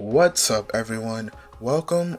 What's up everyone? Welcome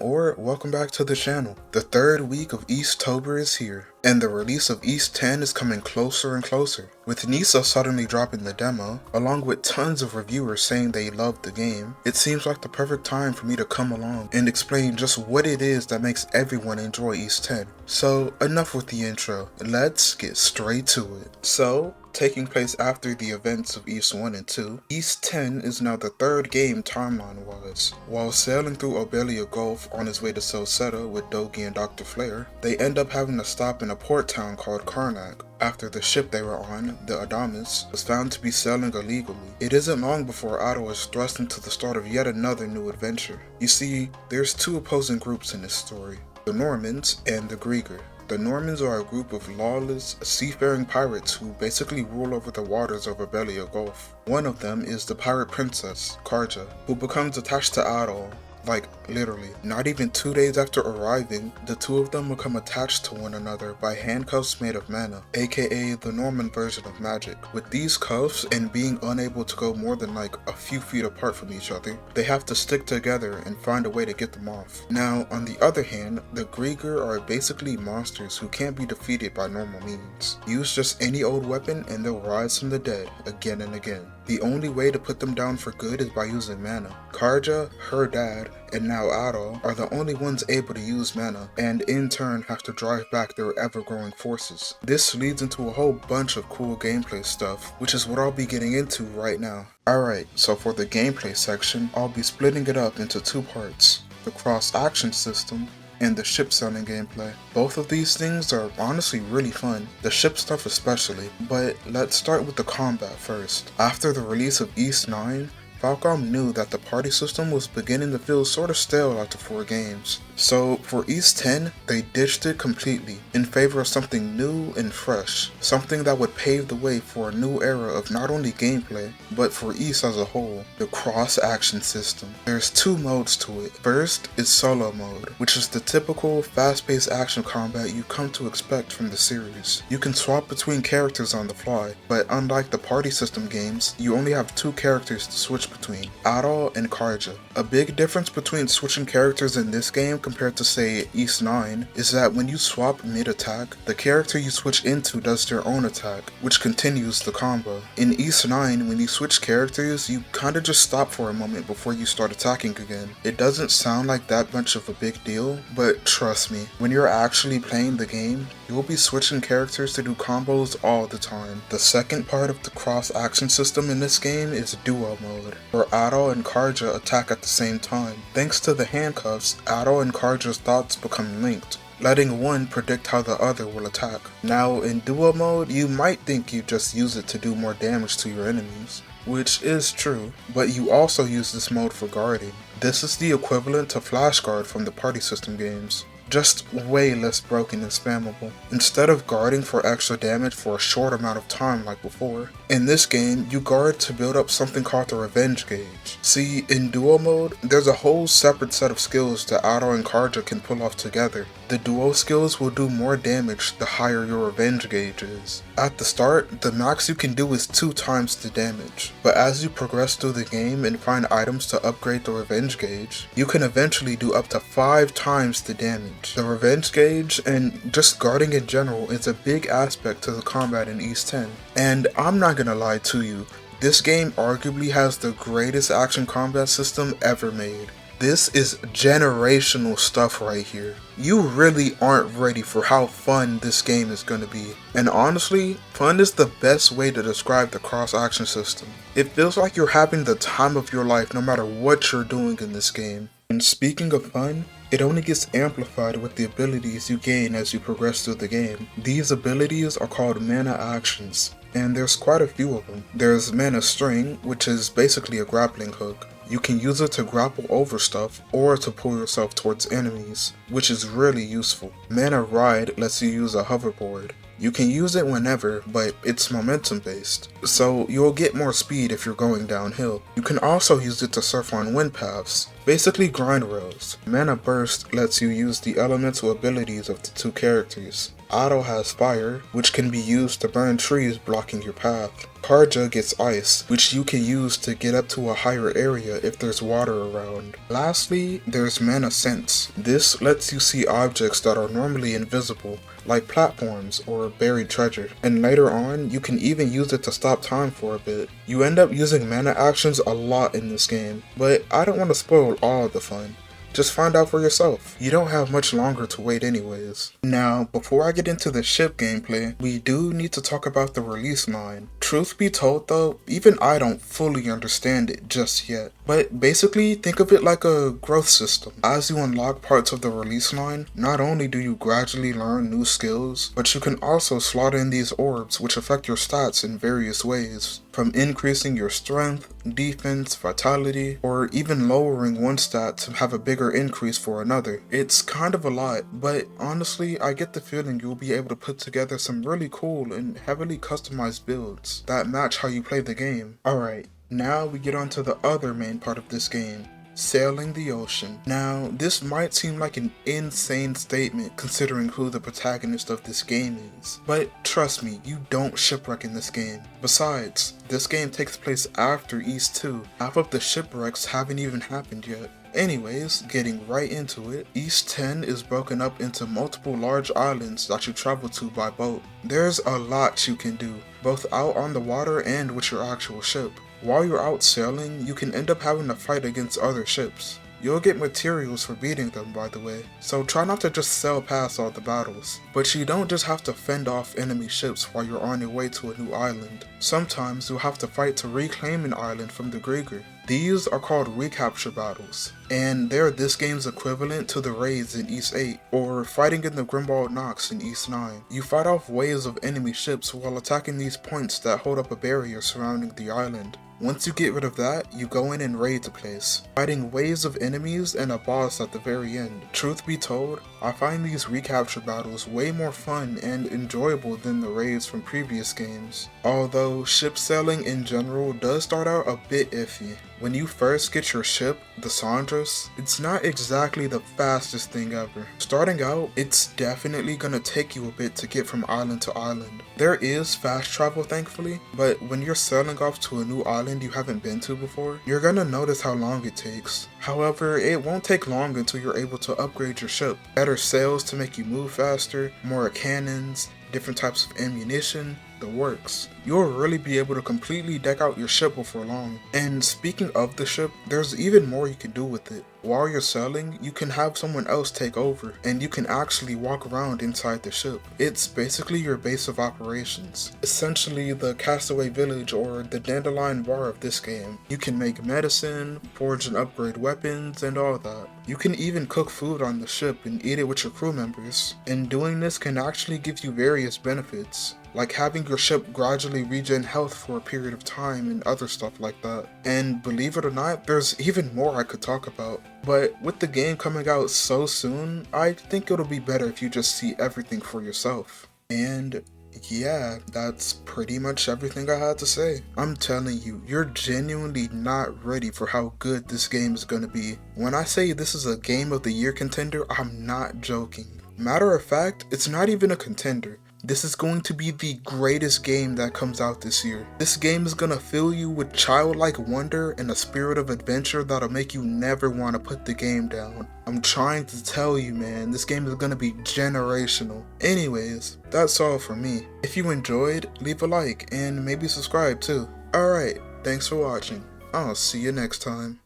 back to the channel. The third week of Eastober is here, and the release of East 10 is coming closer and closer. With Nisa suddenly dropping the demo, along with tons of reviewers saying they loved the game, it seems like the perfect time for me to come along and explain just what it is that makes everyone enjoy East 10. So enough with the intro, let's get straight to it. So, taking place after the events of East 1 and 2, East 10 is now the third game timeline-wise. While sailing through Obelia Gulf on his way to Selseta with Dogi and Dr. Flare, they end up having to stop in a port town called Karnak, after the ship they were on, the Adamus, was found to be sailing illegally. It isn't long before Otto is thrust into the start of yet another new adventure. You see, there's two opposing groups in this story, the Normans and the Grieger. The Normans are a group of lawless, seafaring pirates who basically rule over the waters of Obelia Gulf. One of them is the pirate princess, Karja, who becomes attached to Adol. Like, literally. Not even 2 days after arriving, the two of them become attached to one another by handcuffs made of mana, aka the Norman version of magic. With these cuffs and being unable to go more than like a few feet apart from each other, they have to stick together and find a way to get them off. Now, on the other hand, the Grieger are basically monsters who can't be defeated by normal means. Use just any old weapon and they'll rise from the dead again and again. The only way to put them down for good is by using mana. Karja, her dad, and now Adol are the only ones able to use mana, and in turn have to drive back their ever-growing forces. This leads into a whole bunch of cool gameplay stuff, which is what I'll be getting into right now. Alright, so for the gameplay section, I'll be splitting it up into two parts: the cross-action system and the ship sailing gameplay. Both of these things are honestly really fun, the ship stuff especially, but let's start with the combat first. After the release of East 9, Falcom knew that the party system was beginning to feel sort of stale after 4 games. So for East 10, they ditched it completely in favor of something new and fresh, something that would pave the way for a new era of not only gameplay, but for East as a whole, the cross-action system. There's 2 modes to it. First is solo mode, which is the typical fast-paced action combat you come to expect from the series. You can swap between characters on the fly, but unlike the party system games, you only have 2 characters to switch between, Adol and Karja. A big difference between switching characters in this game compared to say East 9 is that when you swap mid-attack, the character you switch into does their own attack, which continues the combo. In East 9, when you switch characters, you kinda just stop for a moment before you start attacking again. It doesn't sound like that much of a big deal, but trust me, when you're actually playing the game, you'll be switching characters to do combos all the time. The second part of the cross-action system in this game is duo mode, where Adol and Karja attack at the same time. Thanks to the handcuffs, Adol and Karja's thoughts become linked, letting one predict how the other will attack. Now in duo mode, you might think you just use it to do more damage to your enemies, which is true, but you also use this mode for guarding. This is the equivalent to Flash Guard from the party system games, just way less broken and spammable. Instead of guarding for extra damage for a short amount of time like before, in this game you guard to build up something called the revenge gauge. See, in duo mode, there's a whole separate set of skills that Adol and Karja can pull off together. The duo skills will do more damage the higher your revenge gauge is. At the start, the max you can do is 2 times the damage, but as you progress through the game and find items to upgrade the revenge gauge, you can eventually do up to 5 times the damage. The revenge gauge, and just guarding in general, is a big aspect to the combat in East 10. And I'm not gonna lie to you, this game arguably has the greatest action combat system ever made. This is generational stuff right here. You really aren't ready for how fun this game is going to be. And honestly, fun is the best way to describe the cross-action system. It feels like you're having the time of your life no matter what you're doing in this game. And speaking of fun, it only gets amplified with the abilities you gain as you progress through the game. These abilities are called mana actions, and there's quite a few of them. There's Mana String, which is basically a grappling hook. You can use it to grapple over stuff or to pull yourself towards enemies, which is really useful. Mana Ride lets you use a hoverboard. You can use it whenever, but it's momentum based, so you'll get more speed if you're going downhill. You can also use it to surf on wind paths, basically grind rails. Mana Burst lets you use the elemental abilities of the 2 characters. Otto has fire, which can be used to burn trees blocking your path. Karja gets ice, which you can use to get up to a higher area if there's water around. Lastly, there's Mana Sense. This lets you see objects that are normally invisible, like platforms or buried treasure. And later on, you can even use it to stop time for a bit. You end up using mana actions a lot in this game, but I don't want to spoil all of the fun. Just find out for yourself. You don't have much longer to wait anyways. Now, before I get into the ship gameplay, we do need to talk about the release line. Truth be told though, even I don't fully understand it just yet. But basically, think of it like a growth system. As you unlock parts of the release line, not only do you gradually learn new skills, but you can also slot in these orbs which affect your stats in various ways. From increasing your strength, defense, vitality, or even lowering one stat to have a bigger increase for another. It's kind of a lot, but honestly, I get the feeling you'll be able to put together some really cool and heavily customized builds that match how you play the game. Alright, now we get on to the other main part of this game. Sailing the ocean. Now, this might seem like an insane statement considering who the protagonist of this game is, but trust me, you don't shipwreck in this game. Besides, this game takes place after East 2. Half of the shipwrecks haven't even happened yet. Anyways, getting right into it, East 10 is broken up into multiple large islands that you travel to by boat. There's a lot you can do, both out on the water and with your actual ship. While you're out sailing, you can end up having to fight against other ships. You'll get materials for beating them, by the way, so try not to just sail past all the battles. But you don't just have to fend off enemy ships while you're on your way to a new island. Sometimes you'll have to fight to reclaim an island from the Grieger. These are called recapture battles, and they're this game's equivalent to the raids in East 8, or fighting in the Grimwald Knocks in East 9. You fight off waves of enemy ships while attacking these points that hold up a barrier surrounding the island. Once you get rid of that, you go in and raid the place, fighting waves of enemies and a boss at the very end. Truth be told, I find these recapture battles way more fun and enjoyable than the raids from previous games. Although ship sailing in general does start out a bit iffy. When you first get your ship, the Sandras, it's not exactly the fastest thing ever. Starting out, it's definitely gonna take you a bit to get from island to island. There is fast travel thankfully, but when you're sailing off to a new island you haven't been to before, you're gonna notice how long it takes. However, it won't take long until you're able to upgrade your ship. Better sails to make you move faster, more cannons, different types of ammunition, the works. You'll really be able to completely deck out your ship before long. And speaking of the ship, there's even more you can do with it. While you're sailing, you can have someone else take over, and you can actually walk around inside the ship. It's basically your base of operations. Essentially the Castaway Village or the Dandelion Bar of this game. You can make medicine, forge and upgrade weapons, and all that. You can even cook food on the ship and eat it with your crew members. And doing this can actually give you various benefits, like having your ship gradually regen health for a period of time and other stuff like that. And believe it or not, there's even more I could talk about. But with the game coming out so soon, I think it'll be better if you just see everything for yourself. And yeah, that's pretty much everything I had to say. I'm telling you, you're genuinely not ready for how good this game is gonna be. When I say this is a Game of the Year contender, I'm not joking. Matter of fact, it's not even a contender. This is going to be the greatest game that comes out this year. This game is gonna fill you with childlike wonder and a spirit of adventure that'll make you never want to put the game down. I'm trying to tell you, man, this game is gonna be generational. Anyways, that's all for me. If you enjoyed, leave a like and maybe subscribe too. Alright, thanks for watching. I'll see you next time.